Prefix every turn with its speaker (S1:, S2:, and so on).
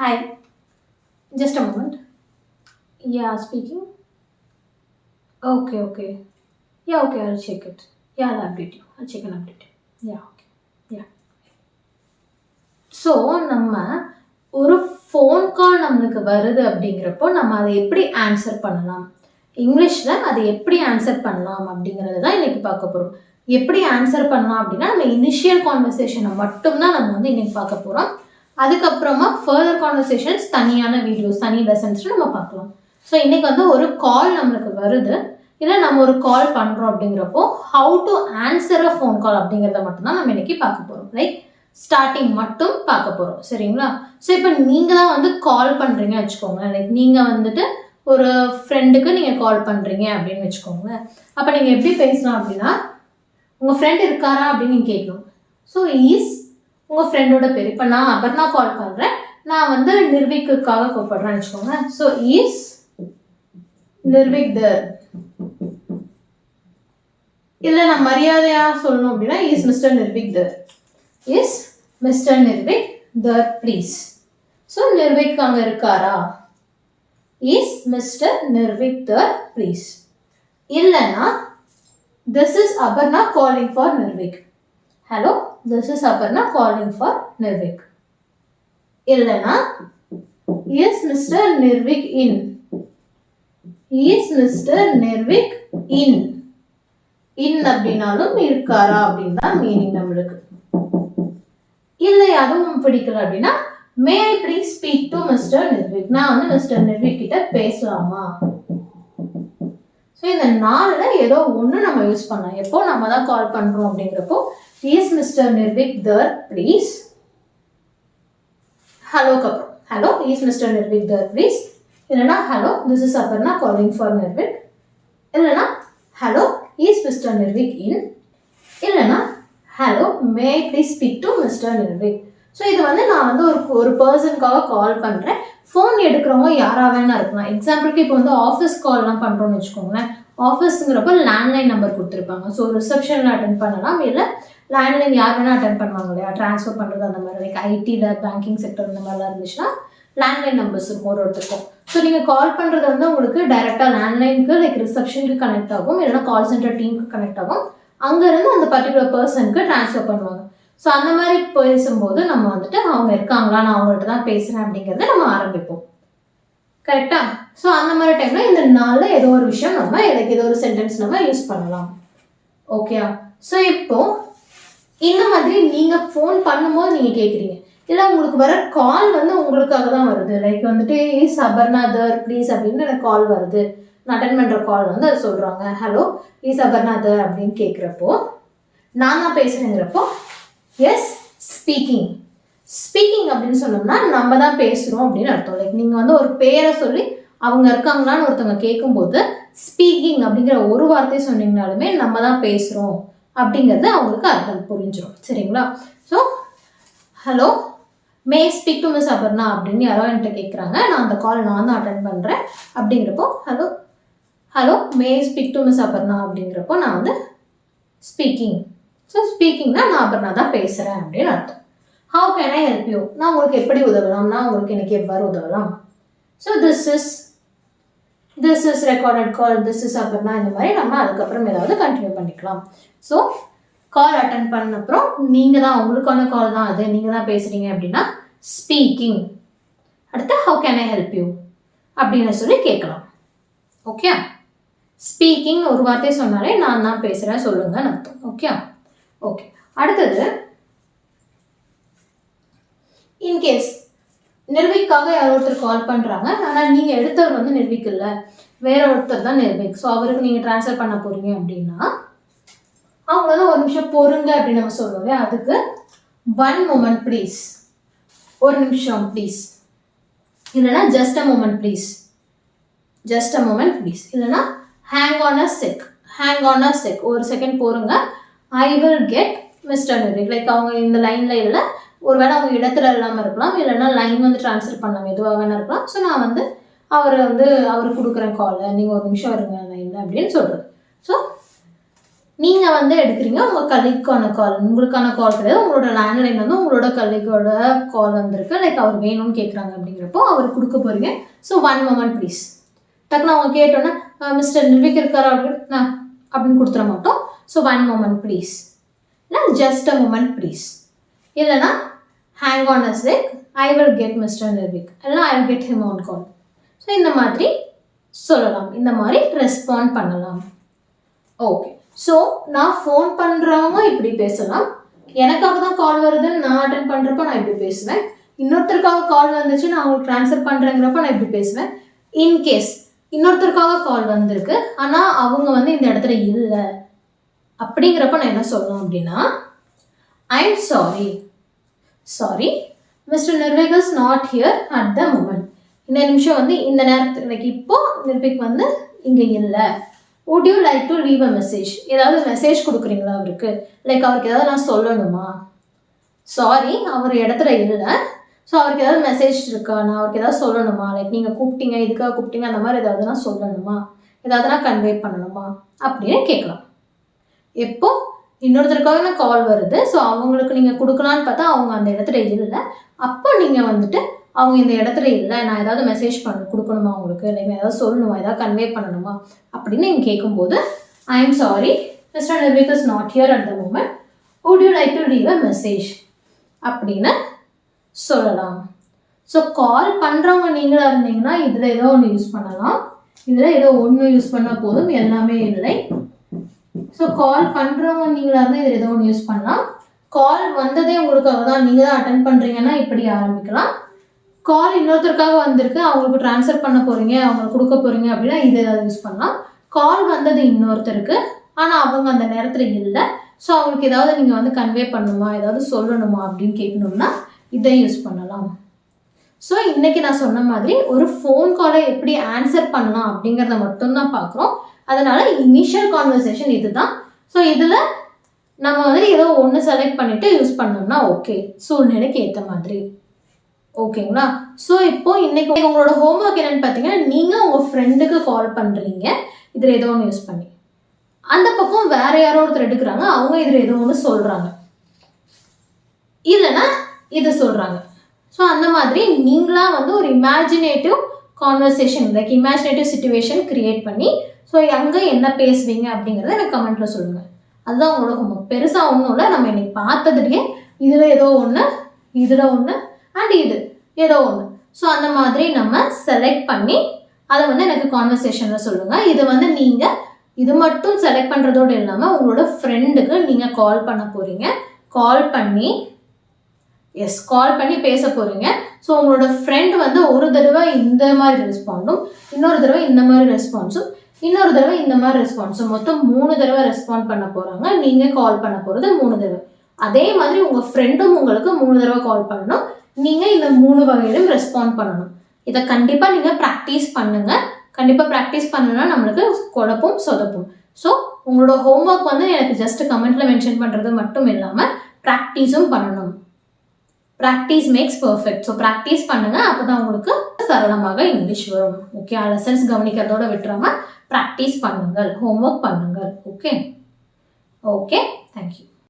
S1: Hi, just a moment. Yeah, speaking. Okay. Yeah, okay, I'll check it. Yeah, I'll update you. I'll check and update you. Yeah, okay. Yeah. So நம்ம ஒரு phone call நம்மளுக்கு வருது அப்படிங்கிறப்போ நம்ம அதை எப்படி answer பண்ணலாம், இங்கிலீஷில் அதை எப்படி ஆன்சர் பண்ணலாம் அப்படிங்கிறது தான் இன்னைக்கு பார்க்க போகிறோம். எப்படி ஆன்சர் பண்ணலாம் அப்படின்னா நம்ம இனிஷியல் கான்வர்சேஷனை மட்டும்தான் நம்ம வந்து இன்னைக்கு பார்க்க போகிறோம். அதுக்கப்புறமா ஃபர்தர் கான்வர்சேஷன்ஸ் தனியான வீடியோஸ் தனி லெசன்ஸ் நம்ம பார்க்கலாம். ஸோ இன்னைக்கு வந்து ஒரு கால் நம்மளுக்கு வருது, இல்லை நம்ம ஒரு கால் பண்ணுறோம் அப்படிங்கிறப்போ how to answer a phone call அப்படிங்கிறத மட்டும்தான் நம்ம இன்னைக்கு பார்க்க போகிறோம். லைக் ஸ்டார்டிங் மட்டும் பார்க்க போகிறோம், சரிங்களா? ஸோ இப்போ நீங்கள் தான் வந்து கால் பண்ணுறீங்க வச்சுக்கோங்க. லைக் நீங்கள் வந்துட்டு ஒரு ஃப்ரெண்டுக்கு நீங்கள் கால் பண்ணுறீங்க அப்படின்னு வச்சுக்கோங்க. அப்போ நீங்கள் எப்படி பேசலாம் அப்படின்னா, உங்கள் ஃப்ரெண்ட் இருக்காரா அப்படின்னு நீங்கள் கேட்கணும். ஸோ ஈஸ் உங்கள் ஃப்ரெண்டோட பேர். இப்போ நான் அபர்ணா கால் பண்ணுறேன், நான் வந்து நிர்விக்குக்காக கூப்பிடுறேன்னு வச்சுக்கோங்க. So is Nirvik there. இல்லை நான் மரியாதையாக சொல்லணும் அப்படின்னா is Mister Nirvik there. Is Mister Nirvik there please. So Nirvik அங்கே இருக்காரா? Is Mister Nirvik there please. இல்லைன்னா this is Aparna calling for Nirvik. Hello, this is Aparna calling for Nirvik. இல்லைன்னா is Mister Nirvik in. Is Mister Nirvik in. In அப்படின்னாலும் இருக்காரா அப்படின்னு தான் மீனிங் நம்மளுக்கு. இல்லை அதுவும் பிடிக்கல அப்படின்னா may I please speak to Mister Nirvik. நான் வந்து மிஸ்டர் நிர்விக் கிட்ட பேசலாமா? ஸோ இந்த நாளில் ஏதோ ஒன்று நம்ம யூஸ் பண்ணலாம். எப்போ நம்ம தான் கால் பண்ணுறோம் அப்படிங்கிறப்போ is Mister Nirvik there please. ஹலோக்கு அப்புறம் hello is Mister Nirvik there please. இல்லைனா hello this is Aparna calling for Nirvik. இல்லைனா hello is Mister Nirvik in. இல்லைனா hello may I please speak to Mister Nirvik. So இது வந்து நான் வந்து ஒரு பர்சனுக்காக கால் பண்ணுறேன். ஃபோன் எடுக்கிறவங்க யாராக வேணா இருக்கலாம். எக்ஸாம்பிளுக்கு இப்போ வந்து ஆஃபீஸ் கால்லாம் பண்ணுறோன்னு வச்சுக்கோங்களேன். ஆஃபீஸுங்கிறப்ப லேண்ட்லைன் நம்பர் கொடுத்துருப்பாங்க. ஸோ ரிசப்ஷனில் அட்டென்ட் பண்ணலாம், இல்லை லேண்ட்லைன் யார் வேணால் அட்டென்ட் பண்ணுவாங்க இல்லையா, ட்ரான்ஸ்ஃபர் பண்ணுறது அந்த மாதிரி. லைக் ஐடியில் பேங்கிங் செக்டர் இந்த மாதிரிலாம் இருந்துச்சுன்னா லேண்ட்லைன் நம்பர்ஸ் இருக்கும் ஒரு ஒருத்தருக்கும். ஸோ நீங்கள் கால் பண்ணுறது வந்து உங்களுக்கு டைரெக்டாக லேண்ட்லைனுக்கு லைக் ரிசப்ஷனுக்கு கனெக்ட் ஆகும், இல்லைனா கால் சென்டர் டீமுக்கு கனெக்ட் ஆகும். அங்கேருந்து அந்த பர்டிகுலர் பர்சனுக்கு ட்ரான்ஸ்ஃபர் பண்ணுவாங்க. ஸோ அந்த மாதிரி பேசும்போது நம்ம வந்துட்டு அவங்க இருக்காங்களா, நான் அவங்கள்ட்ட தான் பேசுகிறேன் அப்படிங்கிறத நம்ம ஆரம்பிப்போம். கரெக்டாக? ஸோ அந்த மாதிரி டைமில் இந்த நாளில் ஏதோ ஒரு விஷயம் நம்ம ஏதோ ஒரு சென்டென்ஸ் நம்ம யூஸ் பண்ணலாம். ஓகேயா? ஸோ இப்போது இந்த மாதிரி நீங்கள் ஃபோன் பண்ணும்போது நீங்கள் கேட்குறீங்க, இல்லை உங்களுக்கு வர கால் வந்து உங்களுக்காக தான் வருது. லைக் வந்துட்டு இஸ் அபர்ணா தர் ப்ளீஸ் அப்படின்னு எனக்கு கால் வருது. நான் அட்டென்ட் பண்ணுற கால் வந்து அது சொல்கிறாங்க ஹலோ இஸ் அபர்ணா தர் அப்படின்னு கேட்குறப்போ நான் தான் பேசுகிறேங்கிறப்போ எஸ் ஸ்பீக்கிங். ஸ்பீக்கிங் அப்படின்னு சொன்னோம்னா நம்ம தான் பேசுகிறோம் அப்படின்னு அர்த்தம். லைக் நீங்கள் வந்து ஒரு பேரை சொல்லி அவங்க இருக்காங்களான்னு ஒருத்தவங்க கேட்கும்போது ஸ்பீக்கிங் அப்படிங்கிற ஒரு வார்த்தையை சொன்னீங்கனாலுமே நம்ம தான் பேசுகிறோம் அப்படிங்கிறது அவங்களுக்கு அர்த்தம் புரிஞ்சிடும், சரிங்களா? So hello May speak to miss Aparna அப்படின்னு யாரோ என்கிட்ட கேட்குறாங்க, நான் அந்த கால் நான் தான் அட்டென்ட் பண்ணுறேன் அப்படிங்கிறப்போ hello May speak to miss Aparna அப்படிங்கிறப்போ நான் வந்து ஸ்பீக்கிங். ஸோ ஸ்பீக்கிங்னா நான் அபர்ணா தான் பேசுகிறேன் அப்படின்னு அர்த்தம். How can I help you, நான் உங்களுக்கு எப்படி உதவலாம், நான் உங்களுக்கு எனக்கு எவ்வாறு உதவலாம். So this is recorded call, this is Aparna, இந்த மாதிரி நம்ம அதுக்கப்புறம் ஏதாவது கண்டினியூ பண்ணிக்கலாம். ஸோ கால் அட்டென்ட் பண்ண அப்புறம் நீங்கள் தான் உங்களுக்கான கால் தான் அது, நீங்கள் தான் பேசுகிறீங்க அப்படின்னா ஸ்பீக்கிங். அடுத்து how can I help you அப்படின்னு சொல்லி கேட்கலாம். ஓகே, ஸ்பீக்கிங் ஒரு வார்த்தை சொன்னாலே நான் தான் பேசுகிறேன் சொல்லுங்கன்னு அர்த்தம். ஓகே. அடுத்தது இன்கேஸ் நிர்விக்காக யாரோ ஒருத்தர் கால் பண்ணுறாங்க, ஆனால் நீங்கள் எடுத்தவர் வந்து நிர்விக் இல்லை, வேற ஒருத்தர் தான் நிர்விக். ஸோ அவருக்கு நீங்கள் ட்ரான்ஸ்ஃபர் பண்ண போகிறீங்க அப்படின்னா அவங்க வந்து ஒரு நிமிஷம் பொறுங்க அப்படின்னு நம்ம சொல்லுவோம். அதுக்கு 1 moment ப்ளீஸ், ஒரு நிமிஷம் ப்ளீஸ், இல்லைனா just a moment please, just a moment please, இல்லைனா ஹேங் ஆன் அ செக், ஒரு செகண்ட் பொறுங்க, I will get Mister Nirvik. Like அவங்க இந்த லைனில் இல்லை, ஒருவேளை அவங்க இடத்துல இல்லாமல் இருக்கலாம், இல்லைனா லைன் வந்து ட்ரான்ஸ்ஃபர் பண்ணலாம், எதுவாக வேணா இருக்கலாம். ஸோ நான் வந்து அவருக்கு கொடுக்குறேன் காலை, நீங்கள் ஒரு நிமிஷம் வருங்க லைனில் அப்படின்னு சொல்கிறது. ஸோ நீங்கள் வந்து எடுக்கிறீங்க உங்கள் கலீக்கான கால், உங்களுக்கான கால் கிடையாது, உங்களோட லேண்ட்லைன் வந்து உங்களோட கலீக்கோட கால் வந்திருக்கு, லைக் அவர் வேணும்னு கேட்குறாங்க அப்படிங்கிறப்போ அவர் கொடுக்க போகிறீங்க. So 1 moment please. டக்குன்னு அவங்க கேட்டோன்னே மிஸ்டர் நிர்விக் இருக்காரா அப்படின்னு கொடுத்துட மாட்டோம். ஸோ 1 moment ப்ளீஸ், இல்லை ஜஸ்ட் அ மொமெண்ட் ப்ளீஸ், இல்லைனா hang on a sec, I will get Mister Nirvik, இல்லைனா I will get him on call. So இந்த மாதிரி சொல்லலாம், இந்த மாதிரி ரெஸ்பாண்ட் பண்ணலாம். ஓகே, ஸோ நான் ஃபோன் பண்ணுறவங்க இப்படி பேசலாம், எனக்காக தான் கால் வருதுன்னு நான் அட்டென்ட் பண்ணுறப்ப நான் இப்படி பேசுவேன், இன்னொருத்தருக்காக கால் வந்துச்சு நான் அவங்களுக்கு ட்ரான்ஸ்ஃபர் பண்ணுறேங்கிறப்ப நான் இப்படி பேசுவேன். இன்கேஸ் இன்னொருத்தருக்காக கால் வந்திருக்கு ஆனால் அவங்க வந்து இந்த இடத்துல இல்லை அப்படிங்கிறப்ப நான் என்ன சொல்லலாம் அப்படின்னா, I am sorry Mister Nirvik is not here at the moment. இந்த நிமிஷம் வந்து இந்த நேரத்துக்கு லைக் இப்போ நிர்விக் வந்து இங்கே இல்லை, would you like to leave a message, ஏதாவது மெசேஜ் கொடுக்குறீங்களா அவருக்கு, லைக் அவருக்கு ஏதாவது நான் சொல்லணுமா, சாரி அவர் இடத்துல இல்லை, ஸோ அவருக்கு ஏதாவது மெசேஜ் இருக்கா, நான் அவருக்கு ஏதாவது சொல்லணுமா, லைக் நீங்கள் கூப்பிட்டீங்க இதுக்காக கூப்பிட்டீங்க அந்த மாதிரி ஏதாவது நான் சொல்லணுமா, ஏதாவது நான் கன்வே பண்ணணுமா அப்படின்னு கேட்கலாம். எப்போ இன்னொருத்தருக்காக நான் கால் வருது, ஸோ அவங்களுக்கு நீங்கள் கொடுக்கலான்னு பார்த்தா அவங்க அந்த இடத்துல இல்லை, அப்போ நீங்கள் வந்துட்டு அவங்க இந்த இடத்துல இல்லை, நான் ஏதாவது மெசேஜ் கொடுக்கணுமா அவங்களுக்கு, லைக் ஏதாவது சொல்லணுமா, ஏதாவது கன்வே பண்ணணுமா அப்படின்னு நீங்கள் கேட்கும்போது, I am sorry Mister Nirvik is not here at the moment, would you like to leave a message அப்படின்னு சொல்லலாம். ஸோ கால் பண்ணுறவங்க நீங்களாக இருந்தீங்கன்னா இதில் ஏதோ ஒன்று யூஸ் பண்ணலாம், இதில் ஏதோ ஒன்று யூஸ் பண்ணால் போதும், எல்லாமே இல்லை. ஸோ கால் பண்ணுறவங்க நீங்களாக இருந்தால் இதில் ஏதோ ஒன்று யூஸ் பண்ணலாம். கால் வந்ததே உங்களுக்காக தான், நீங்கள் தான் அட்டென்ட் பண்ணுறீங்கன்னா இப்படி ஆரம்பிக்கலாம். கால் இன்னொருத்தருக்காக வந்திருக்கு அவங்களுக்கு ட்ரான்ஸ்ஃபர் பண்ண போகிறீங்க அவங்களுக்கு கொடுக்க போகிறீங்க அப்படின்னா இது ஏதாவது யூஸ் பண்ணலாம். கால் வந்தது இன்னொருத்தருக்கு ஆனால் அவங்க அந்த நேரத்தில் இல்லை, ஸோ அவங்களுக்கு ஏதாவது நீங்கள் வந்து கன்வே பண்ணணுமா ஏதாவது சொல்லணுமா அப்படின்னு கேட்கணும்னா இதை யூஸ் பண்ணலாம். ஸோ இன்றைக்கி நான் சொன்ன மாதிரி ஒரு ஃபோன் காலை எப்படி ஆன்சர் பண்ணலாம் அப்படிங்கிறத மட்டும்தான் பார்க்குறோம். அதனால் இனிஷியல் கான்வர்சேஷன் இது தான். ஸோ இதில் நம்ம வந்து ஏதோ ஒன்று செலக்ட் பண்ணிவிட்டு யூஸ் பண்ணோம்னா ஓகே, சூழ்நிலைக்கு ஏற்ற மாதிரி. ஓகேங்களா? ஸோ இப்போது இன்றைக்கி உங்களோட ஹோம்ஒர்க் என்னென்னு பார்த்தீங்கன்னா, நீங்கள் உங்கள் ஃப்ரெண்டுக்கு கால் பண்ணுறீங்க இதில் ஏதோ ஒன்று யூஸ் பண்ணி, அந்த பக்கம் வேறு யாரோ ஒருத்தர் எடுக்கிறாங்க அவங்க இதில் ஏதோ ஒன்று சொல்கிறாங்க, இல்லைன்னா இது சொல்கிறாங்க. ஸோ அந்த மாதிரி நீங்களாக வந்து ஒரு imaginative conversation like imaginative situation create பண்ணி ஸோ அங்கே என்ன பேசுவீங்க அப்படிங்கிறத எனக்கு கமெண்ட்டில் சொல்லுங்கள். அதுதான் உங்களோட ஹோம்ஒர்க். பெருசாக ஒன்றும் இல்லை, நம்ம இன்னைக்கு பார்த்ததுலேயே இதில் ஏதோ ஒன்று, இதில் ஒன்று அண்ட் இது ஏதோ ஒன்று. ஸோ அந்த மாதிரி நம்ம செலக்ட் பண்ணி அதை வந்து எனக்கு கான்வர்சேஷனில் சொல்லுங்கள். இது வந்து நீங்கள் இது மட்டும் செலக்ட் பண்ணுறதோடு இல்லாமல் உங்களோட ஃப்ரெண்டுக்கு நீங்கள் கால் பண்ண போகிறீங்க, கால் பண்ணி பேச போகிறீங்க. ஸோ உங்களோட ஃப்ரெண்ட் வந்து ஒரு தடவை இந்த மாதிரி ரெஸ்பாண்டும், இன்னொரு தடவை இந்த மாதிரி ரெஸ்பான்ஸும், இன்னொரு தடவை இந்த மாதிரி ரெஸ்பான்ஸும், மொத்தம் 3 தடவை ரெஸ்பாண்ட் பண்ண போகிறாங்க. நீங்கள் கால் பண்ண போகிறது 3 தடவை. அதே மாதிரி உங்கள் ஃப்ரெண்டும் உங்களுக்கு 3 தடவை கால் பண்ணணும், நீங்கள் இந்த 3 வகையிலும் ரெஸ்பாண்ட் பண்ணணும். இதை கண்டிப்பாக நீங்கள் ப்ராக்டிஸ் பண்ணுங்கள். கண்டிப்பாக ப்ராக்டிஸ் பண்ணணும்னா நம்மளுக்கு குழப்பம் சொதப்பும். ஸோ உங்களோட ஹோம்ஒர்க் வந்து எனக்கு ஜஸ்ட் கமெண்ட்டில் மென்ஷன் பண்ணுறது மட்டும் இல்லாமல் ப்ராக்டிஸும் பண்ணணும். Practice makes perfect. So practice பண்ணுங்கள், அப்போ தான் உங்களுக்கு சரளமாக இங்கிலீஷ் வரும். ஓகே, லெசன்ஸ் கவனிக்கிறதோட விட்டுறாமல் ப்ராக்டிஸ் பண்ணுங்கள், ஹோம்ஒர்க் பண்ணுங்கள். Okay, thank you.